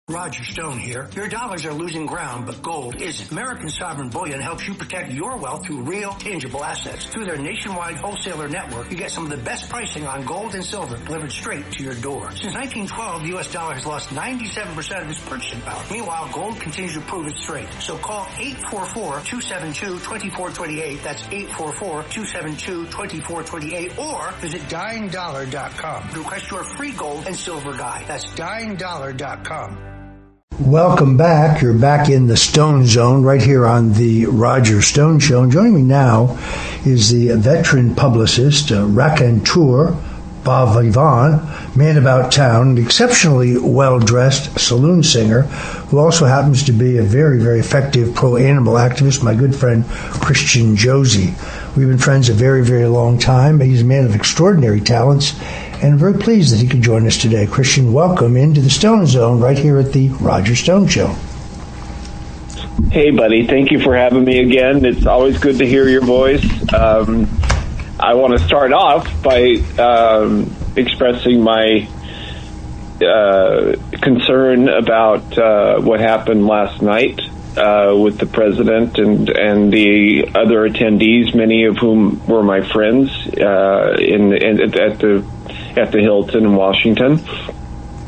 Roger Stone here. Your dollars are losing ground, but gold isn't. American Sovereign Bullion helps you protect your wealth through real, tangible assets. Through their nationwide wholesaler network, you get some of the best pricing on gold and silver delivered straight to your door. Since 1912, the U.S. dollar has lost 97% of its purchasing power. Meanwhile, gold continues to prove its strength. So call 844-272-2428. That's 844-272-2428. Or visit dyingdollar.com to request your free gold and silver guide. That's dyingdollar.com. Welcome back. You're back in the Stone Zone right here on the Roger Stone Show. And joining me now is the veteran publicist, raconteur, bon vivant, man about town, an exceptionally well-dressed saloon singer who also happens to be a very, very effective pro-animal activist, my good friend Christian Josi. We've been friends a very, very long time. He's a man of extraordinary talents, and I'm very pleased that he could join us today. Christian, welcome into the Stone Zone right here at the Roger Stone Show. Hey, buddy. Thank you for having me again. It's always good to hear your voice. I want to start off by expressing my concern about what happened last night with the president and the other attendees, many of whom were my friends at the Hilton in Washington.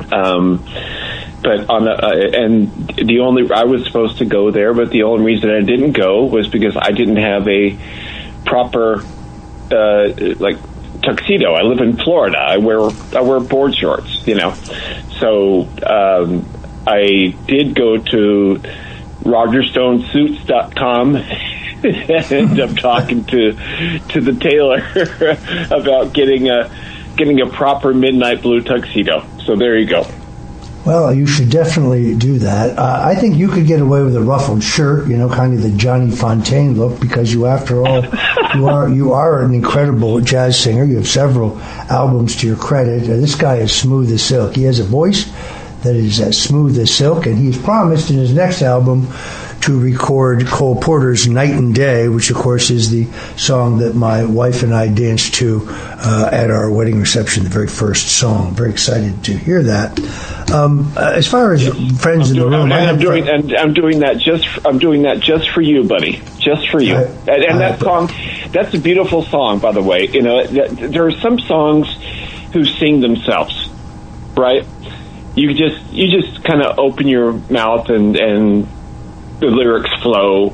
But I was supposed to go there, but the only reason I didn't go was because I didn't have a proper tuxedo. I live in Florida. I wear board shorts, So I did go to RogerStoneSuits.com and ended up talking to the tailor about getting a proper midnight blue tuxedo. So there you go. Well, you should definitely do that. I think you could get away with a ruffled shirt, kind of the Johnny Fontaine look, because you, after all, you are an incredible jazz singer. You have several albums to your credit. This guy is smooth as silk. He has a voice that is as smooth as silk, and he's promised in his next album to record Cole Porter's Night and Day, which, of course, is the song that my wife and I danced to at our wedding reception, the very first song. Very excited to hear that. As far as friends in the room, I'm doing that just for you, buddy. Just for you. That song, that's a beautiful song, by the way. There are some songs who sing themselves, right? You just kind of open your mouth and the lyrics flow,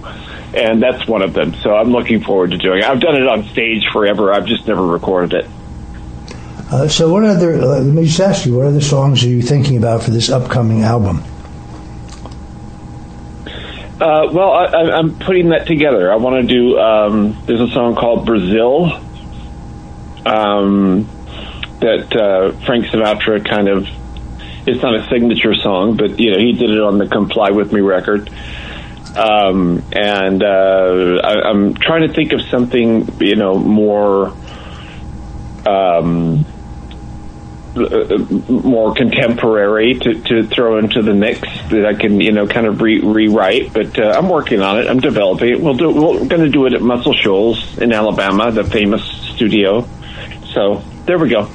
and that's one of them. So I'm looking forward to doing it. I've done it on stage forever. I've just never recorded it. So what other, let me just ask you, what other songs are you thinking about for this upcoming album? Well, I'm putting that together. I want to do, there's a song called Brazil that Frank Sinatra kind of, it's not a signature song, but, he did it on the Comply With Me record. I'm trying to think of something, more contemporary to throw into the mix that I can, kind of rewrite. But I'm working on it. I'm developing it. We're going to do it at Muscle Shoals in Alabama, the famous studio. So there we go.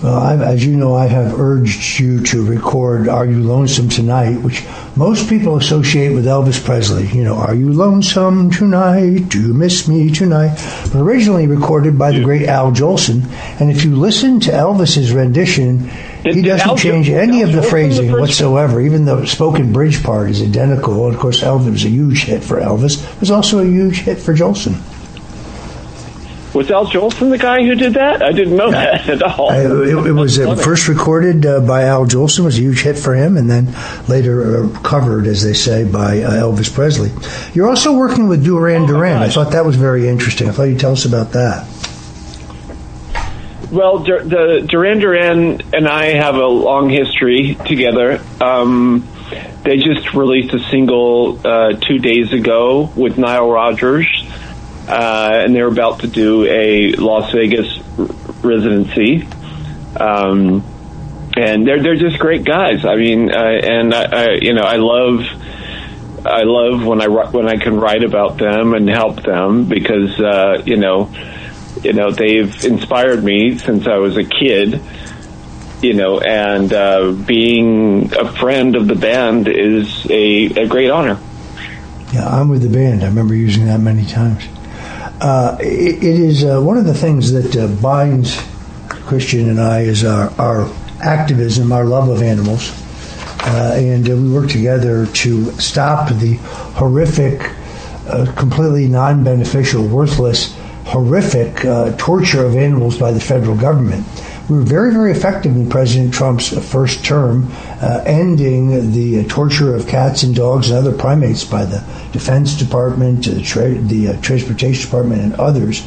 Well, as you know, I have urged you to record Are You Lonesome Tonight, which most people associate with Elvis Presley. Are you lonesome tonight? Do you miss me tonight? But originally recorded by the great Al Jolson. And if you listen to Elvis's rendition, he doesn't change any of the phrasing whatsoever. Even the spoken bridge part is identical. And of course, Elvis was a huge hit for Elvis. It was also a huge hit for Jolson. Was Al Jolson the guy who did that? I didn't know that at all. It was first recorded by Al Jolson. It was a huge hit for him, and then later covered, as they say, by Elvis Presley. You're also working with Duran Duran. I thought that was very interesting. I thought you'd tell us about that. Well, the Duran Duran and I have a long history together. They just released a single 2 days ago with Nile Rodgers. And they're about to do a Las Vegas residency, and they're just great guys. I mean, and I love when I can write about them and help them because they've inspired me since I was a kid, and being a friend of the band is a great honor. Yeah, I'm with the band. I remember using that many times. It is one of the things that binds Christian and I is our activism, our love of animals. And we work together to stop the horrific, completely non-beneficial, worthless, horrific torture of animals by the federal government. We were very, very effective in President Trump's first term, ending the torture of cats and dogs and other primates by the Defense Department, the Transportation Department, and others.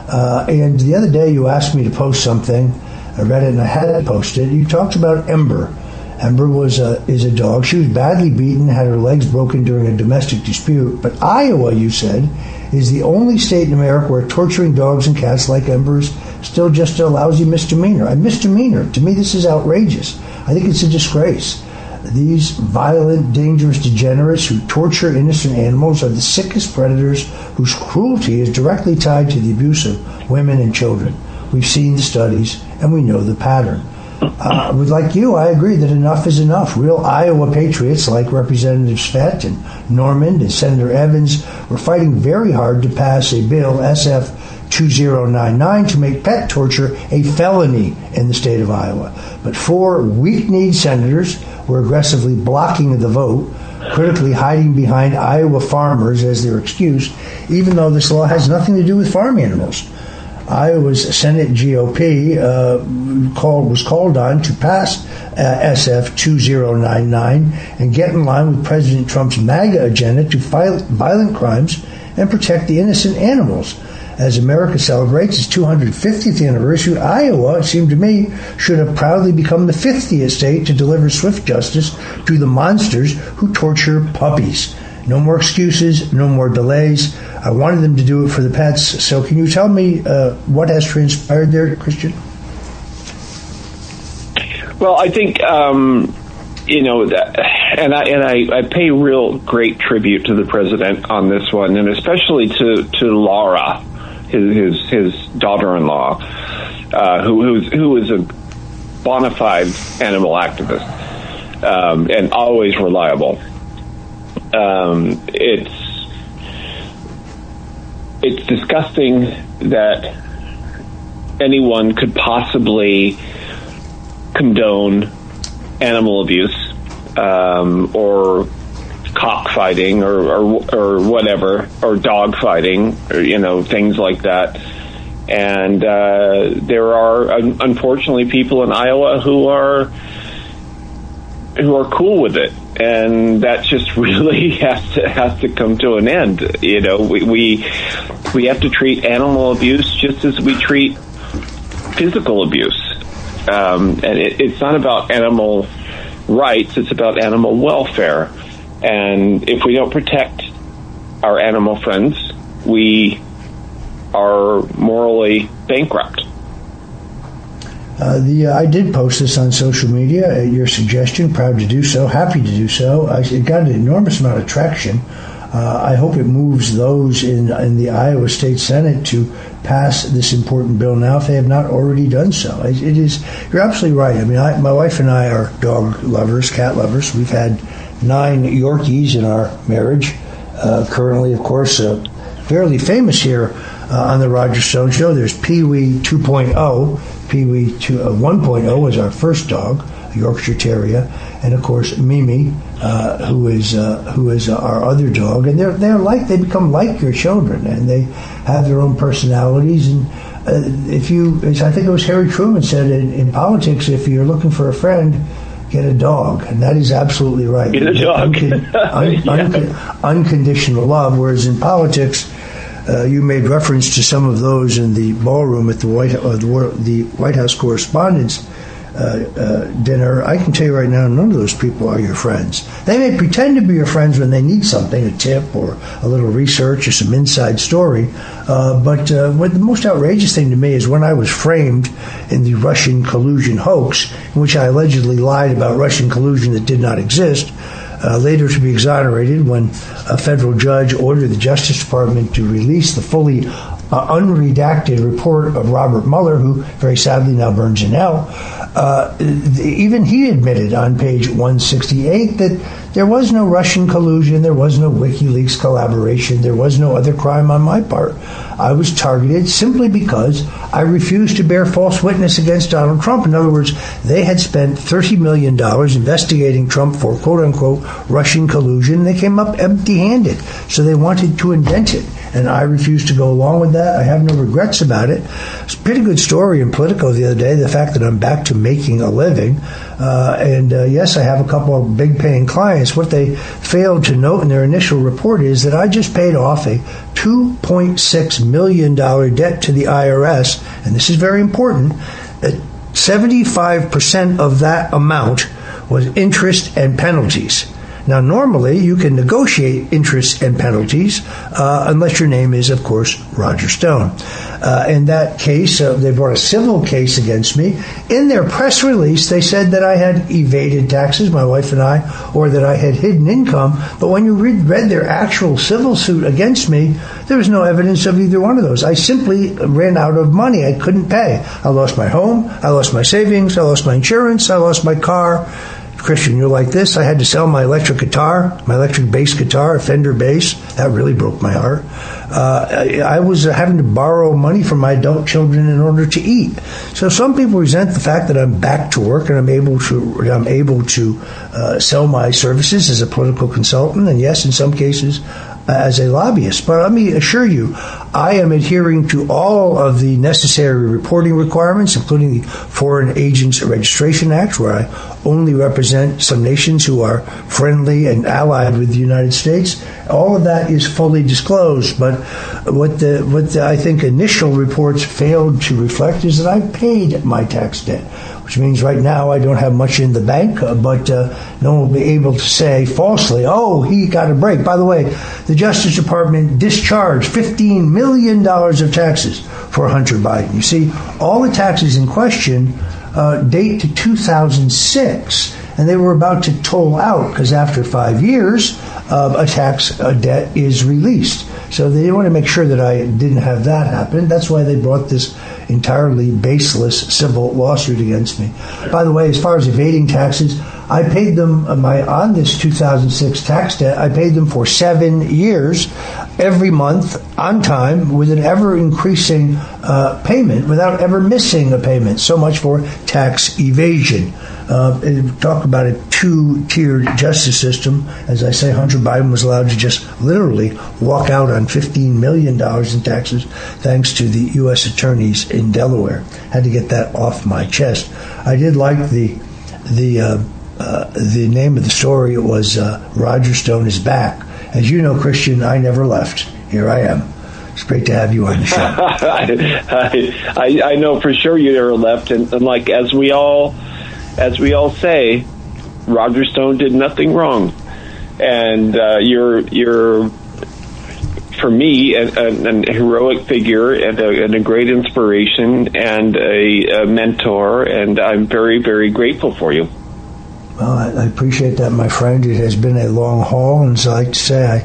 And the other day you asked me to post something. I read it and I had to post it. You talked about Ember. Ember is a dog. She was badly beaten, had her legs broken during a domestic dispute. But Iowa, you said, is the only state in America where torturing dogs and cats like Ember is still just a lousy misdemeanor. A misdemeanor. To me, this is outrageous. I think it's a disgrace. These violent, dangerous degenerates who torture innocent animals are the sickest predators whose cruelty is directly tied to the abuse of women and children. We've seen the studies, and we know the pattern. Like you, I agree that enough is enough. Real Iowa patriots like Representatives Fett and Normand and Senator Evans were fighting very hard to pass a bill, SF 2099, to make pet torture a felony in the state of Iowa. But 4 weak-kneed senators were aggressively blocking the vote, critically hiding behind Iowa farmers as their excuse, even though this law has nothing to do with farm animals. Iowa's Senate GOP was called on to pass SF 2099 and get in line with President Trump's MAGA agenda to fight violent crimes and protect the innocent animals. As America celebrates its 250th anniversary, Iowa, it seemed to me, should have proudly become the 50th state to deliver swift justice to the monsters who torture puppies. No more excuses, no more delays. I wanted them to do it for the pets. So can you tell me what has transpired there, Christian? Well, I think, and I pay real great tribute to the president on this one, and especially to Laura, his daughter-in-law, who is a bona fide animal activist and always reliable. It's disgusting that anyone could possibly condone animal abuse or cockfighting or whatever, or dog fighting, or things like that. And there are unfortunately people in Iowa who are cool with it. And that just really has to come to an end. We have to treat animal abuse just as we treat physical abuse. And it's not about animal rights, it's about animal welfare. And if we don't protect our animal friends, we are morally bankrupt. I did post this on social media at your suggestion. Proud to do so. Happy to do so. It got an enormous amount of traction. I hope it moves those in the Iowa State Senate to pass this important bill now if they have not already done so. It is. You're absolutely right. I mean, my wife and I are dog lovers, cat lovers. We've had 9 Yorkies in our marriage. Currently, of course, fairly famous here on the Roger Stone Show. There's Pee-wee 2.0. Pee-wee 1.0 was our first dog, a Yorkshire Terrier, and of course Mimi, who is our other dog. And they become like your children, and they have their own personalities. And I think it was Harry Truman said in politics, if you're looking for a friend, get a dog, and that is absolutely right. Get a dog. Unconditional love, whereas in politics, you made reference to some of those in the ballroom at the White House Correspondents' dinner. I can tell you right now, none of those people are your friends. They may pretend to be your friends when they need something, a tip or a little research or some inside story. But what the most outrageous thing to me is when I was framed in the Russian collusion hoax, in which I allegedly lied about Russian collusion that did not exist, later to be exonerated when a federal judge ordered the Justice Department to release the fully unredacted report of Robert Mueller, who very sadly now burns in hell. even he admitted on page 168 that there was no Russian collusion, there was no WikiLeaks collaboration, there was no other crime on my part. I was targeted simply because I refused to bear false witness against Donald Trump. In other words, they had spent $30 million investigating Trump for quote-unquote Russian collusion. They came up empty-handed, so they wanted to invent it. And I refused to go along with that. I have no regrets about it. It's a pretty good story in Politico the other day, the fact that I'm back to making a living. Yes, I have a couple of big-paying clients. What they failed to note in their initial report is that I just paid off a $2.6 million debt to the IRS, and this is very important. 75% of that amount was interest and penalties. Now, normally, you can negotiate interest and penalties unless your name is, of course, Roger Stone. In that case, they brought a civil case against me. In their press release, they said that I had evaded taxes, my wife and I, or that I had hidden income. But when you read their actual civil suit against me, there was no evidence of either one of those. I simply ran out of money. I couldn't pay. I lost my home. I lost my savings. I lost my insurance. I lost my car. Christian, you're like this. I had to sell my electric guitar, my electric bass guitar, a Fender bass. That really broke my heart. I was having to borrow money from my adult children in order to eat. So some people resent the fact that I'm back to work and I'm able to sell my services as a political consultant, and yes, in some cases, as a lobbyist. But let me assure you, I am adhering to all of the necessary reporting requirements, including the Foreign Agents Registration Act, where I only represent some nations who are friendly and allied with the United States. All of that is fully disclosed. But what the I think initial reports failed to reflect is that I paid my tax debt, which means right now I don't have much in the bank, but no one will be able to say falsely, oh, he got a break. By the way, the Justice Department discharged $15 million of taxes for Hunter Biden. You see, all the taxes in question date to 2006, and they were about to toll out because after 5 years, a tax debt is released. So they want to make sure that I didn't have that happen. That's why they brought this entirely baseless civil lawsuit against me. By the way, as far as evading taxes, I paid them on this 2006 tax debt. I paid them for 7 years, every month, on time, with an ever-increasing payment, without ever missing a payment. So much for tax evasion. Talk about a two-tiered justice system. As I say, Hunter Biden was allowed to just literally walk out on $15 million in taxes thanks to the U.S. attorneys in Delaware. Had to get that off my chest. I did like the name of the story. It was Roger Stone is back. As you know, Christian, I never left. Here I am. It's great to have you on the show. I know for sure you never left, and like as we all say, Roger Stone did nothing wrong, and you're for me an heroic figure and a great inspiration and a mentor, and I'm very, very grateful for you. Well, I appreciate that, my friend. It has been a long haul, and as I like to say, I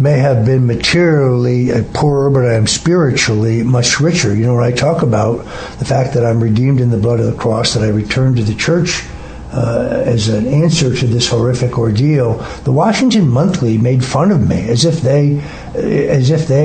may have been materially poorer, but I am spiritually much richer. You know, when I talk about the fact that I'm redeemed in the blood of the cross, that I returned to the church as an answer to this horrific ordeal, the Washington Monthly made fun of me as if they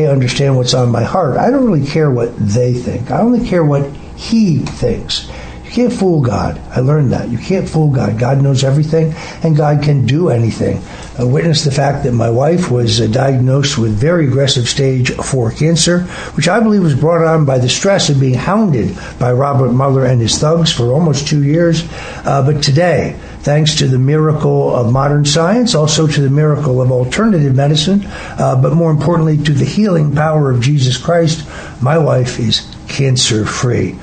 understand what's on my heart. I don't really care what they think. I only care what he thinks. You can't fool God. I learned that. You can't fool God. God knows everything, and God can do anything. I witnessed the fact that my wife was diagnosed with very aggressive stage 4 cancer, which I believe was brought on by the stress of being hounded by Robert Mueller and his thugs for almost 2 years. But today, thanks to the miracle of modern science, also to the miracle of alternative medicine, but more importantly to the healing power of Jesus Christ, my wife is cancer-free,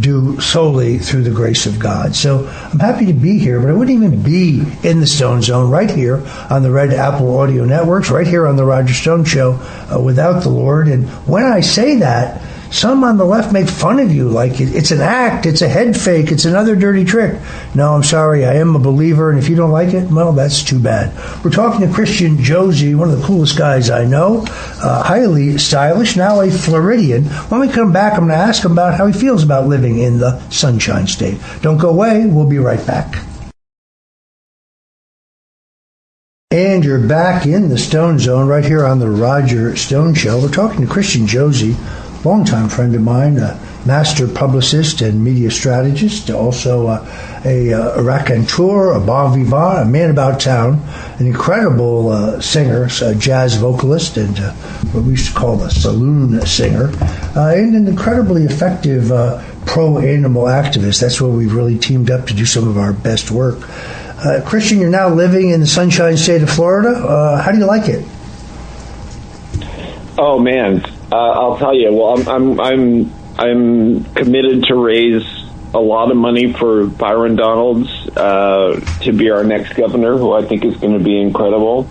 due solely through the grace of God. So I'm happy to be here, but I wouldn't even be in the Stone Zone right here on the Red Apple Audio Networks, right here on the Roger Stone Show, without the Lord. And when I say that, some on the left make fun of you like it's an act, it's a head fake, it's another dirty trick. No, I'm sorry, I am a believer, and if you don't like it, well, that's too bad. We're talking to Christian Josi, one of the coolest guys I know, highly stylish, now a Floridian. When we come back, I'm going to ask him about how he feels about living in the Sunshine State. Don't go away, we'll be right back. And you're back in the Stone Zone right here on the Roger Stone Show. We're talking to Christian Josi, longtime friend of mine, a master publicist and media strategist, also a raconteur, a bon vivant, a man about town, an incredible singer, a jazz vocalist, and what we used to call a saloon singer, and an incredibly effective pro-animal activist. That's where we've really teamed up to do some of our best work. Christian, you're now living in the Sunshine State of Florida. How do you like it? Oh man, I'll tell you. Well, I'm committed to raise a lot of money for Byron Donalds to be our next governor, who I think is going to be incredible.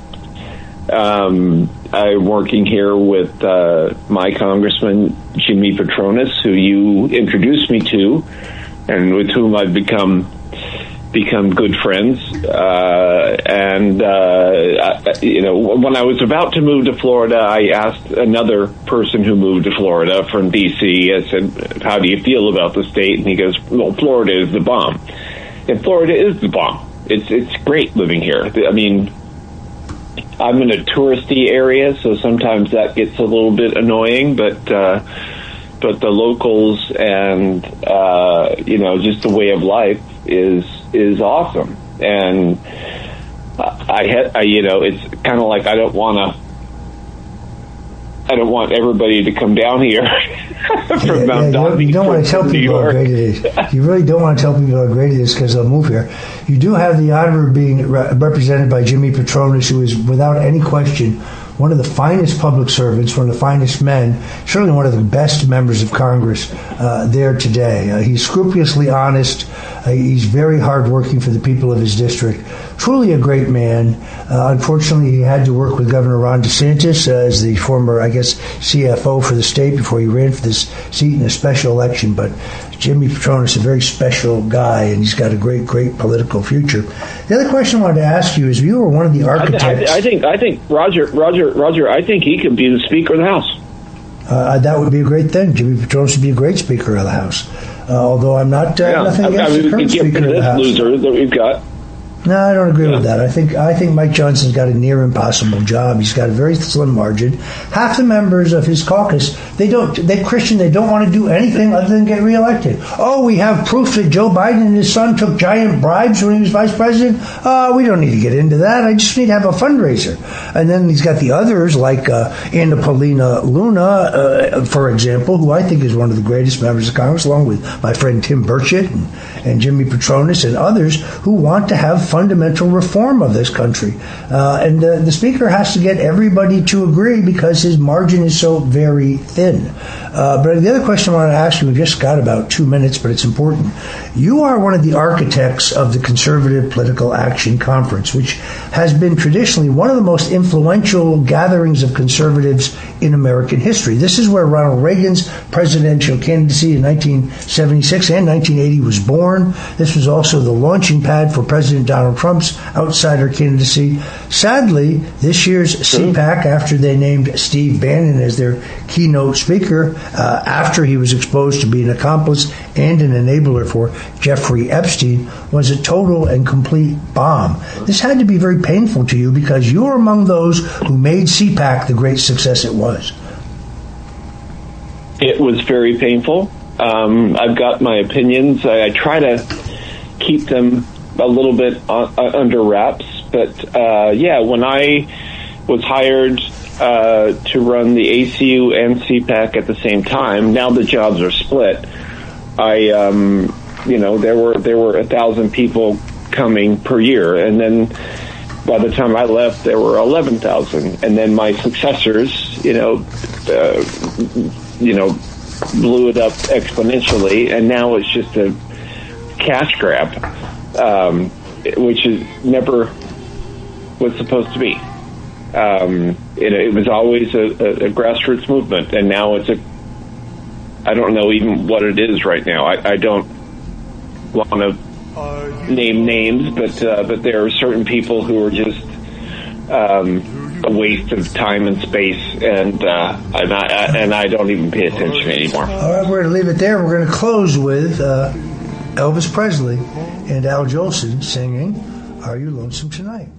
I'm working here with my congressman Jimmy Petronis, who you introduced me to, and with whom I've become good friends. When I was about to move to Florida, I asked another person who moved to Florida from D.C., I said, how do you feel about the state? And he goes, well, Florida is the bomb. And Florida is the bomb. It's great living here. I mean, I'm in a touristy area, so sometimes that gets a little bit annoying, but the locals and, just the way of life is awesome. And it's kind of like I don't want everybody to come down here from Mount Dottie. You don't want to tell people how great it is. You really don't want to tell people how great it is because they'll move here. You do have the honor of being represented by Jimmy Petronis, who is, without any question, one of the finest public servants, one of the finest men, certainly one of the best members of Congress there today. He's scrupulously honest. He's very hardworking for the people of his district. Truly a great man. Unfortunately, he had to work with Governor Ron DeSantis as the former, CFO for the state before he ran for this seat in a special election. But Jimmy Petronis is a very special guy, and he's got a great, great political future. The other question I wanted to ask you is, you were one of the architects. I think Roger, I think he could be the Speaker of the House. That would be a great thing. Jimmy Petronis would be a great Speaker of the House. Although I'm not nothing against the current Speaker of the House. Loser that we've got. No, I don't agree with that. I think Mike Johnson's got a near impossible job. He's got a very slim margin. Half the members of his caucus, they don't want to do anything other than get reelected. Oh, we have proof that Joe Biden and his son took giant bribes when he was vice president. We don't need to get into that. I just need to have a fundraiser. And then he's got the others like Anna Paulina Luna, for example, who I think is one of the greatest members of Congress, along with my friend Tim Burchett and Jimmy Petronis and others who want to have fundamental reform of this country. And the Speaker has to get everybody to agree because his margin is so very thin. But the other question I want to ask you, we've just got about 2 minutes, but it's important. You are one of the architects of the Conservative Political Action Conference, which has been traditionally one of the most influential gatherings of conservatives in American history. This is where Ronald Reagan's presidential candidacy in 1976 and 1980 was born. This was also the launching pad for President Donald Trump's outsider candidacy. Sadly, this year's CPAC, after they named Steve Bannon as their keynote speaker, after he was exposed to be an accomplice and an enabler for Jeffrey Epstein, was a total and complete bomb. This had to be very painful to you because you were among those who made CPAC the great success it was. It was very painful. I've got my opinions. I try to keep them a little bit under wraps. But, when I was hired to run the ACU and CPAC at the same time, now the jobs are split. There were 1,000 people coming per year, and then by the time I left, there were 11,000, and then my successors, blew it up exponentially, and now it's just a cash grab, which is never was supposed to be. It was always a grassroots movement, and now it's I don't know even what it is right now. I don't want to name names, but there are certain people who are just a waste of time and space, and I don't even pay attention anymore. All right, we're going to leave it there. We're going to close with Elvis Presley and Al Jolson singing "Are You Lonesome Tonight?"